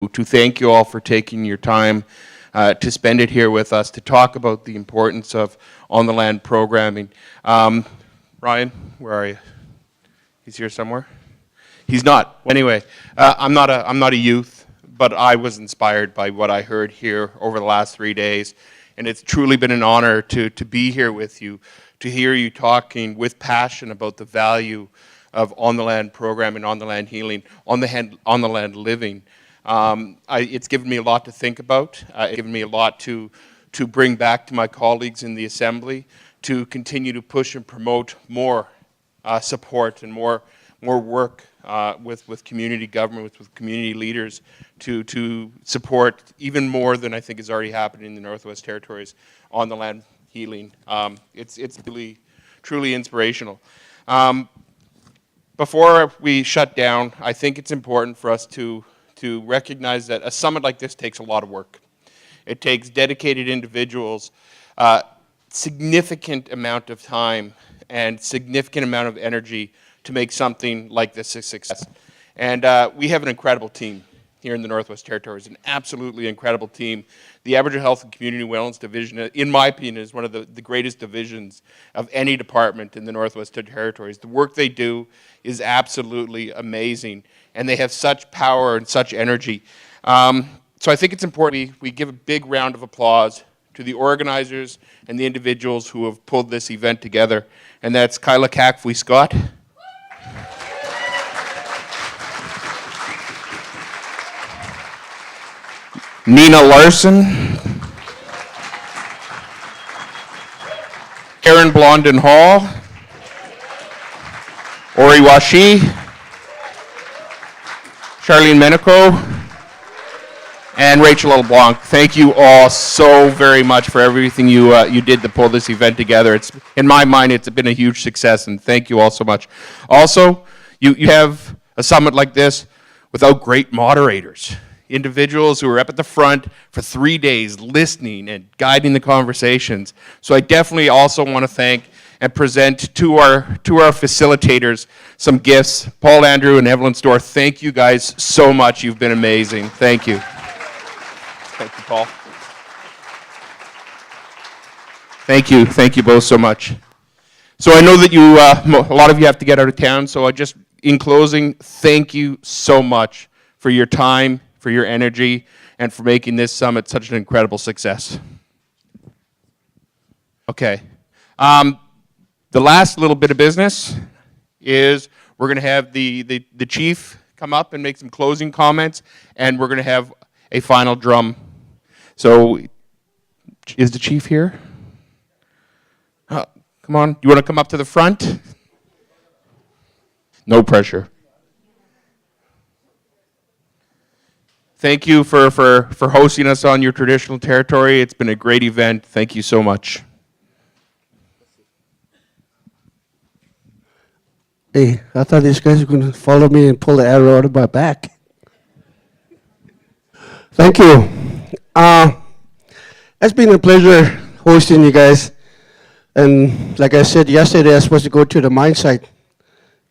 to thank you all for taking your time to spend it here with us to talk about the importance of on-the-land programming. Ryan, where are you? He's here somewhere? He's not. Anyway, I'm not a youth, but I was inspired by what I heard here over the last 3 days, and it's truly been an honor to be here with you, to hear you talking with passion about the value of on-the-land programming, on-the-land healing, on-the-land living. It's given me a lot to think about. It's given me a lot to bring back to my colleagues in the Assembly, to continue to push and promote more support and more work with community government, with community leaders to support even more than I think is already happening in the Northwest Territories on the land healing. It's really, truly inspirational. Before we shut down, I think it's important for us to recognize that a summit like this takes a lot of work. It takes dedicated individuals, significant amount of time, and significant amount of energy to make something like this a success. And we have an incredible team here in the Northwest Territories, an absolutely incredible team. The Aboriginal Health and Community Wellness Division, in my opinion, is one of the greatest divisions of any department in the Northwest Territories. The work they do is absolutely amazing, and they have such power and such energy. So I think it's important we give a big round of applause to the organizers and the individuals who have pulled this event together, and that's Kyla Cackfui-Scott, Nina Larson, Karen Blondin Hall, Ori Washi, Charlene Menico, and Rachel LeBlanc. Thank you all so very much for everything you did to pull this event together. It's, in my mind, it's been a huge success, and thank you all so much. Also, you have a summit like this without great moderators. Individuals who are up at the front for 3 days listening and guiding the conversations. So I definitely also want to thank and present to our facilitators some gifts. Paul Andrew and Evelyn Storr, thank you guys so much. You've been amazing. Thank you. Thank you, Paul. Thank you both so much. So I know that a lot of you have to get out of town, so in closing, thank you so much for your time, for your energy, and for making this summit such an incredible success. Okay. The last little bit of business is we're going to have the chief come up and make some closing comments, and we're going to have a final drum. So, is the chief here? Come on. You want to come up to the front? No pressure. Thank you for hosting us on your traditional territory. It's been a great event. Thank you so much. Hey, I thought these guys were going to follow me and pull the arrow out of my back. Thank you. It's been a pleasure hosting you guys. And like I said yesterday, I was supposed to go to the mine site.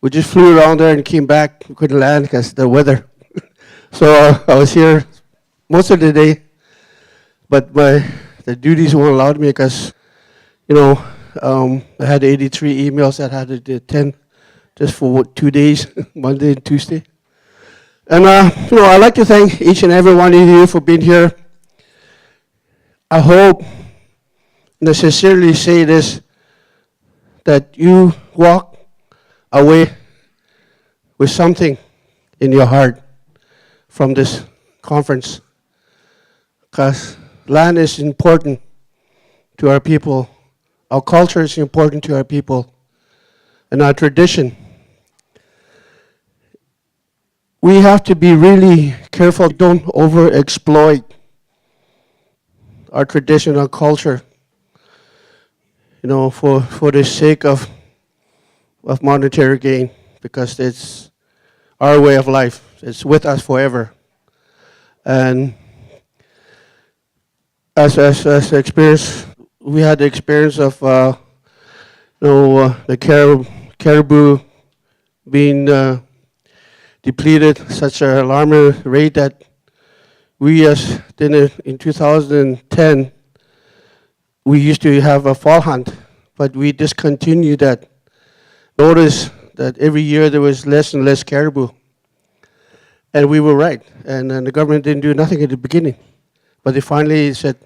We just flew around there and came back. We couldn't land because of the weather. So I was here most of the day, but the duties weren't allowed me because, I had 83 emails that I had to attend just for 2 days, Monday and Tuesday. And, I'd like to thank each and every one of you for being here. I hope, and I sincerely say this, that you walk away with something in your heart from this conference, because land is important to our people, our culture is important to our people, and our tradition. We have to be really careful, don't overexploit our tradition, our culture, for the sake of monetary gain, because it's our way of life. It's with us forever. And as experience, we had the experience of the caribou being depleted such an alarming rate that We, as then in 2010, we used to have a fall hunt, but we discontinued that. Notice that every year there was less and less caribou, and we were right. And the government didn't do nothing at the beginning, but they finally said,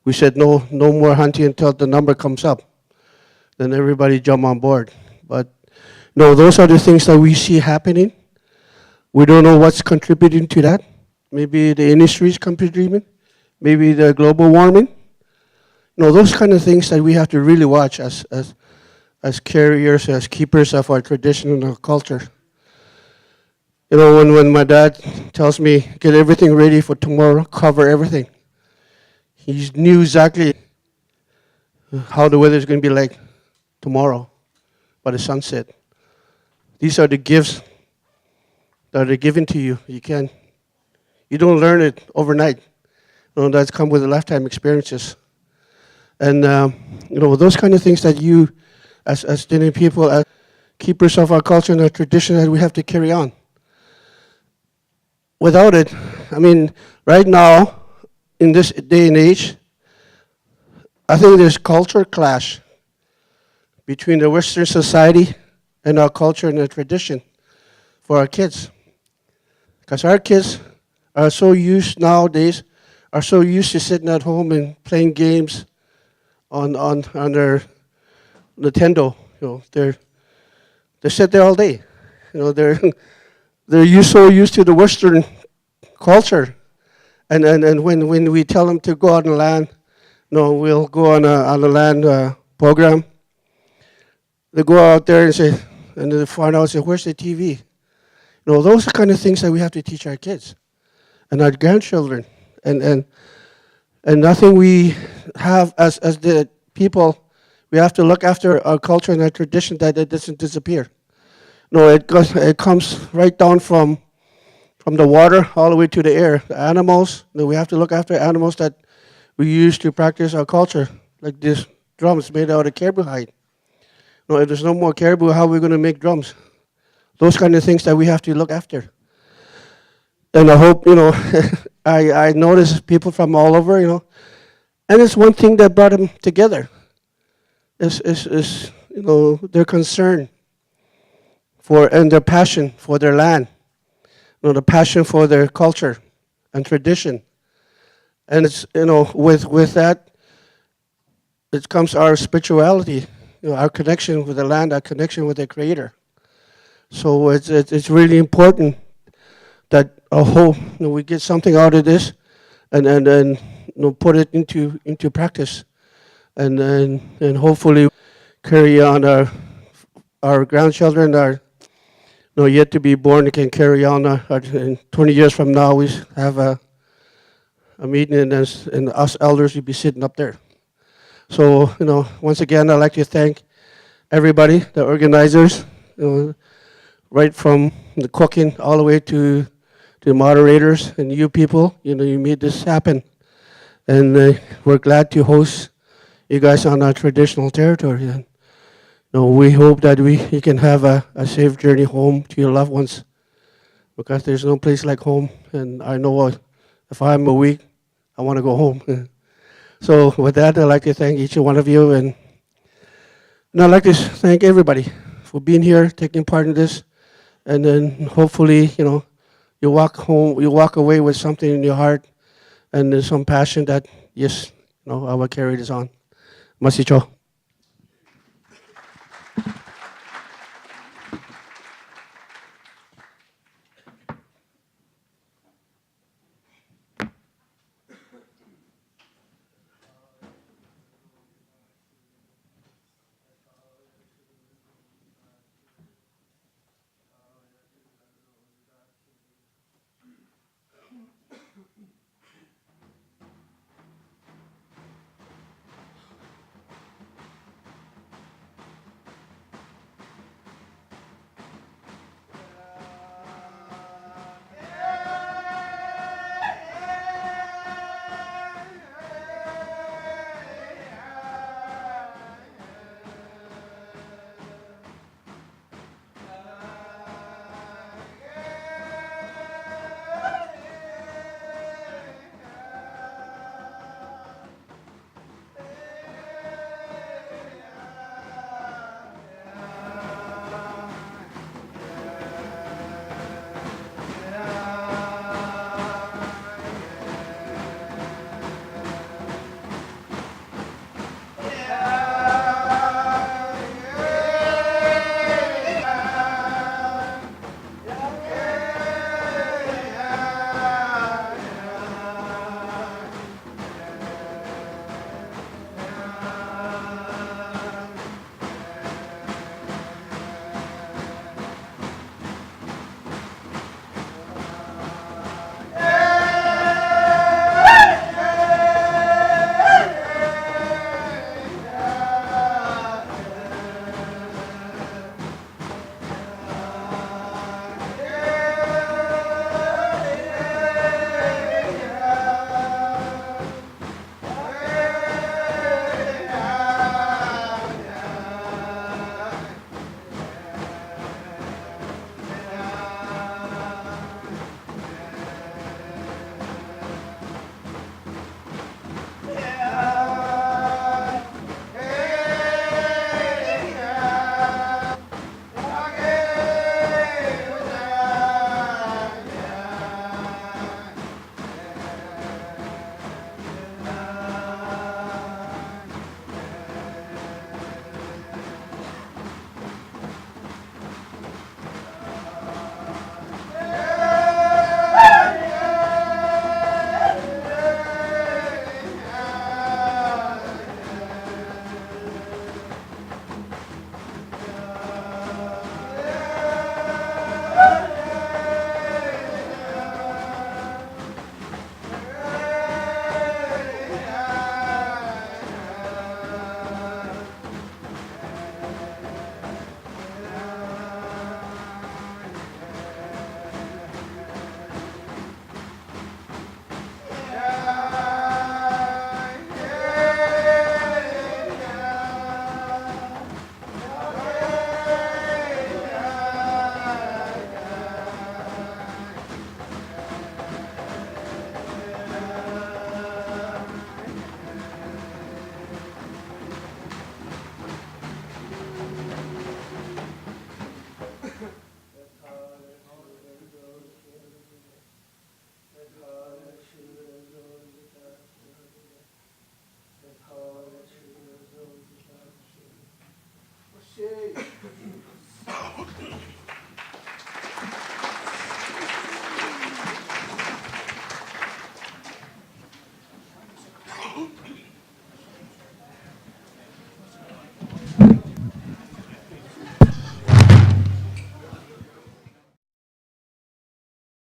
we said no, no more hunting until the number comes up. Then everybody jumped on board. But no, those are the things that we see happening. We don't know what's contributing to that. Maybe the industry is contributing, maybe the global warming. No, those kind of things that we have to really watch as carriers, as keepers of our tradition and our culture. You know, when my dad tells me, get everything ready for tomorrow, cover everything, he knew exactly how the weather is going to be like tomorrow by the sunset. These are the gifts that are given to you. You don't learn it overnight. You know, that's come with lifetime experiences. And, you know, those kind of things that you, as Indian people, as keepers of our culture and our tradition, that we have to carry on. Without it, I mean, right now, in this day and age, I think there's culture clash between the Western society and our culture and our tradition for our kids. Because our kids are so used nowadays, are so used to sitting at home and playing games on their Nintendo. You know, they sit there all day. You know, they're so used to the Western culture, and when we tell them to go out on land, no, we'll go on a land program. They go out there and say, and they find out, say, where's the TV? You know, those are kind of things that we have to teach our kids and our grandchildren, and nothing we have as the people. We have to look after our culture and our tradition that it doesn't disappear. No, it comes right down from the water all the way to the air. The animals, you know, we have to look after animals that we use to practice our culture, like these drums made out of caribou hide. No, if there's no more caribou, how are we going to make drums? Those kind of things that we have to look after. And I hope, you know, I notice people from all over, you know, and it's one thing that brought them together. Is you know, their concern for and their passion for their land, you know, the passion for their culture and tradition. And it's, you know, with that, it comes our spirituality, you know, our connection with the land, our connection with the Creator. So it's really important that I hope, you know, we get something out of this, and you know, put it into practice, and hopefully carry on our grandchildren, our, you know, yet to be born, can carry on. In 20 years from now, we have a meeting, and us elders will be sitting up there. So, you know, once again, I'd like to thank everybody, the organizers, you know, right from the cooking all the way to the moderators and you people. You know, you made this happen, and we're glad to host you guys on our traditional territory. And you know, we hope that you can have a safe journey home to your loved ones, because there's no place like home. And I know if I'm a week, I want to go home. So with that, I'd like to thank each and one of you, and I'd like to thank everybody for being here, taking part in this, and then hopefully, you know, you walk home, you walk away with something in your heart, and there's some passion that, yes, you know, I will carry this on. Masicho.